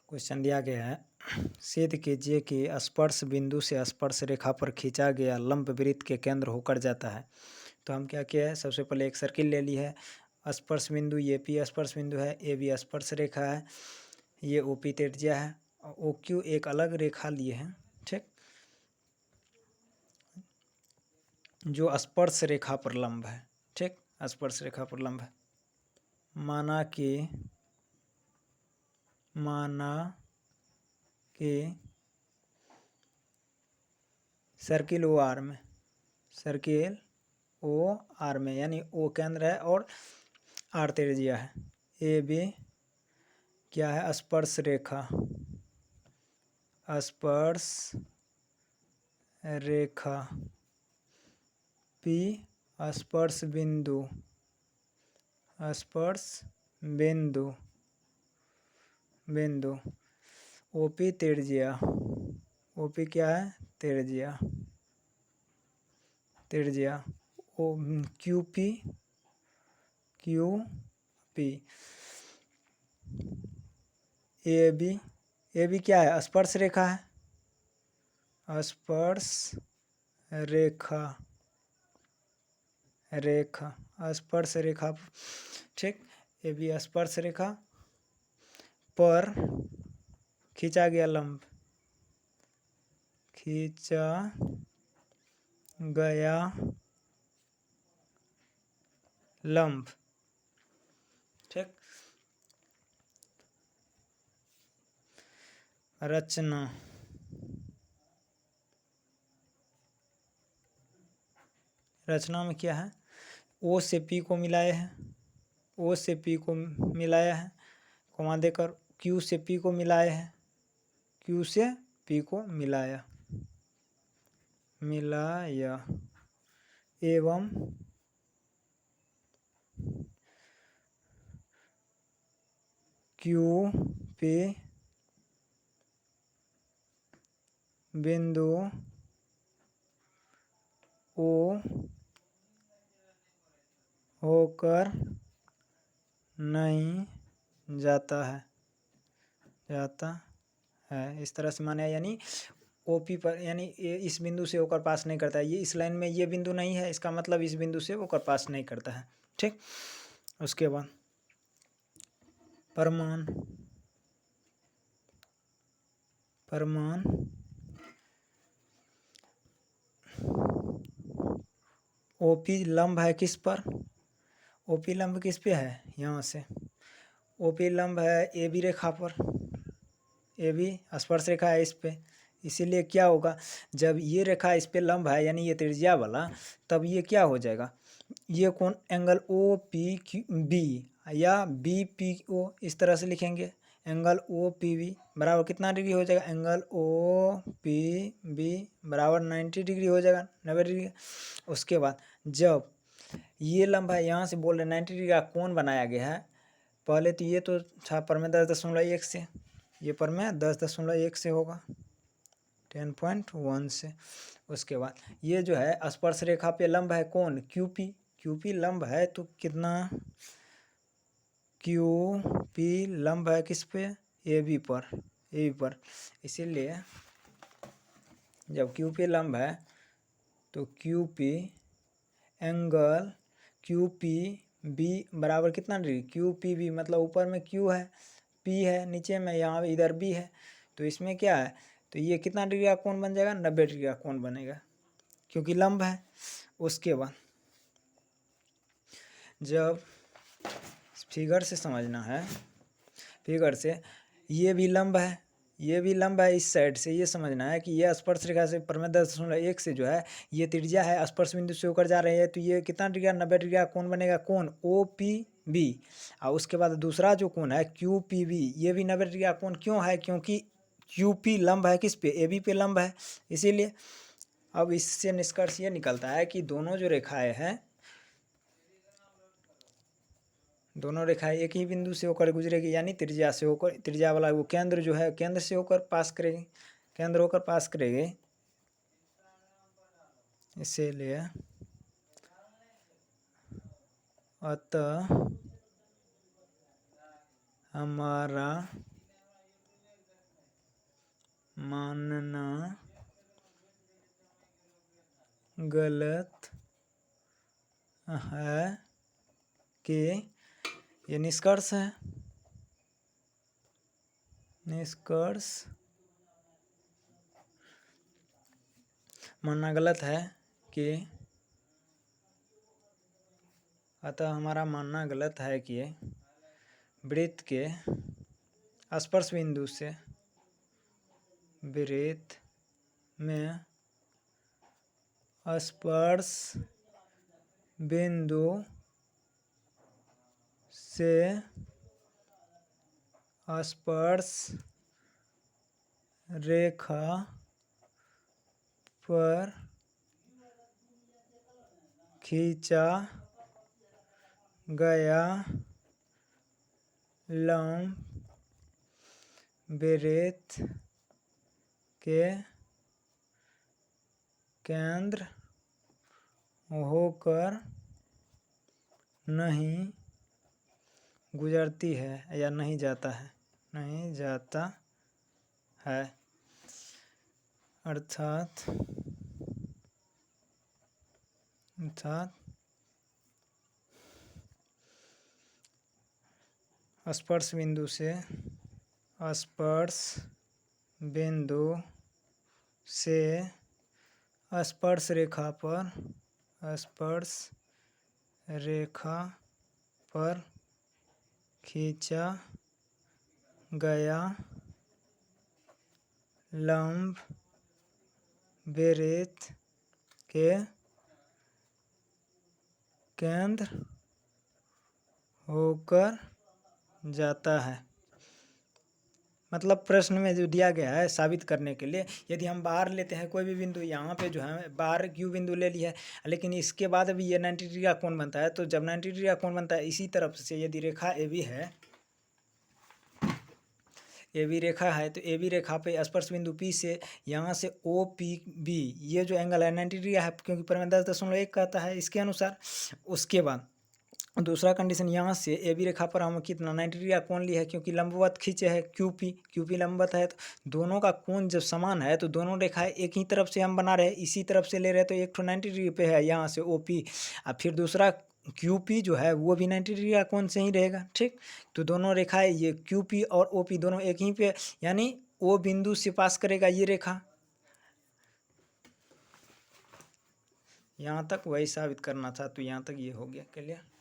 Question दिया गया है, सिद्ध कीजिए कि स्पर्श बिंदु से स्पर्श रेखा पर खींचा गया लंब वृत्त के केंद्र होकर जाता है। तो हम क्या किया है, सबसे पहले एक सर्किल ले ली है। स्पर्श बिंदु ये पी स्पर्श बिंदु है, ए बी स्पर्श रेखा है, ये ओ पी त्रिज्या है और ओ क्यू एक अलग रेखा लिए हैं, ठीक, जो स्पर्श रेखा पर लंब है। ठीक, स्पर्श रेखा पर लंब है। माना कि सर्किल ओ आर में, सर्किल ओ आर में यानी ओ केंद्र है और आर त्रिज्या है। ए बी क्या है, स्पर्श रेखा, स्पर्श रेखा। पी स्पर्श बिंदु, स्पर्श बिंदु, बिंदु। ओपी त्रिज्या, ओपी क्या है, त्रिज्या, त्रिज्या। O Q P, Q P. A B क्या है, स्पर्श रेखा है, स्पर्श रेखा, रेखा, स्पर्श रेखा। ठीक, ए बी स्पर्श रेखा पर खींचा गया लंब, खींचा गया लंब। ठीक, रचना, रचना में क्या है, ओ से पी को मिलाया है, ओ से पी को मिलाया है, कोमा देकर क्यू से पी को मिलाया है, क्यू से पी को मिलाया, मिलाया एवं क्यू पी बिंदु ओ होकर नहीं जाता है, जाता है। इस तरह से माने, यानी ओपी पर, यानी इस बिंदु से होकर पास नहीं करता है। ये इस लाइन में ये बिंदु नहीं है, इसका मतलब इस बिंदु से होकर पास नहीं करता है। ठीक, उसके बाद प्रमाण, प्रमाण ओपी लंब है किस पर, ओपी लंब किस पे है, यहाँ से ओपी लंब है ए बी रेखा पर, ए बी स्पर्श रेखा है इस पे। इसीलिए क्या होगा, जब ये रेखा इस पे लंब है यानी ये त्रिज्या वाला, तब ये क्या हो जाएगा, ये कौन angle O P Q B या बी पी ओ, इस तरह से लिखेंगे। एंगल ओ पी बी बराबर कितना डिग्री हो जाएगा, एंगल ओ पी बी बराबर 90 डिग्री हो जाएगा, 90 डिग्री। उसके बाद जब ये लंब है, यहाँ से बोल रहे 90 डिग्री का कोण बनाया गया है। पहले तो ये तो था पर में 10.1 से, ये पर में 10.1 से होगा, 10.1 से। उसके बाद ये जो है स्पर्श रेखा पे लंब है कौन, क्यू पी, क्यू पी लंब है तो कितना, क्यू पी लंब है किस पे, ए बी पर, ए बी पर। इसीलिए जब क्यू पी लंब है तो Q P angle Q P B बराबर कितना डिग्री, क्यू पी बी मतलब ऊपर में क्यू है, पी है नीचे में, यहाँ इधर बी है, तो इसमें क्या है, तो ये कितना डिग्री का कोण बन जाएगा, 90 डिग्री का कोण बनेगा क्योंकि लंब है। उसके बाद जब फिगर से समझना है, फिगर से ये भी लंब है, ये भी लंब है इस साइड से, ये समझना है कि ये स्पर्श रेखा से पर 10.1 से जो है ये त्रिज्या है, स्पर्श बिंदु से होकर जा रहे हैं, तो ये कितना डिग्री, 90 डिग्री का कोण बनेगा, कोण ओ पी बी। और उसके बाद दूसरा जो कोण है क्यू पी बी, ये भी 90 डिग्री का कोण क्यों है, क्योंकि क्यू पी लंब है किस पे, ए बी पे लंब है, इसीलिए। अब इससे निष्कर्ष ये निकलता है कि दोनों जो रेखाएं हैं, दोनों रेखाएं एक ही बिंदु से होकर गुजरेगी, यानी त्रिज्या से होकर, त्रिज्या वाला वो केंद्र जो है केंद्र से होकर पास करेगी, केंद्र होकर पास करेगी। इसीलिए अतः हमारा मानना गलत है कि ये निष्कर्ष है। निष्कर्ष मानना गलत है कि, अतः हमारा मानना गलत है कि वृत्त के स्पर्श बिंदु से, वृत्त में स्पर्श बिंदु से स्पर्श रेखा पर खींचा गया लंब वृत्त के केंद्र होकर नहीं गुजरती है या नहीं जाता है, नहीं जाता है। अर्थात स्पर्श बिंदु से, स्पर्श बिंदु से स्पर्श रेखा पर, स्पर्श रेखा पर खींचा गया लंब वृत्त के केंद्र होकर जाता है। मतलब प्रश्न में जो दिया गया है साबित करने के लिए, यदि हम बाहर लेते हैं कोई भी बिंदु, यहाँ पे जो है बाहर क्यू बिंदु ले लिया है, लेकिन इसके बाद भी ये 90 डिग्री का कोण बनता है। तो जब 90 डिग्री का कोण बनता है, इसी तरफ से यदि रेखा ए बी है, ए बी रेखा है, तो ए बी रेखा पे स्पर्श बिंदु पी से यहाँ से ओ पी बी, ये जो एंगल है 90 डिग्री है, क्योंकि परिमेय 10.1 कहता है इसके अनुसार। उसके बाद दूसरा कंडीशन, यहाँ से ए बी रेखा पर हम कितना 90 डिग्री का कोण लिया है, क्योंकि लंबवत खींचे है क्यू पी लंबवत है, तो दोनों का कोण जब समान है तो दोनों रेखाएं एक ही तरफ से हम बना रहे हैं, इसी तरफ से ले रहे हैं, तो एक तो 90 डिग्री पे है यहाँ से ओ पी, और फिर दूसरा क्यू पी जो है वो भी 90 डिग्री का कोण से ही रहेगा। ठीक, तो दोनों रेखाएं ये क्यू पी और ओ पी दोनों एक ही पे, यानी ओ बिंदु से पास करेगा ये रेखा। यहाँ तक वही साबित करना था, तो यहाँ तक ये हो गया क्लियर।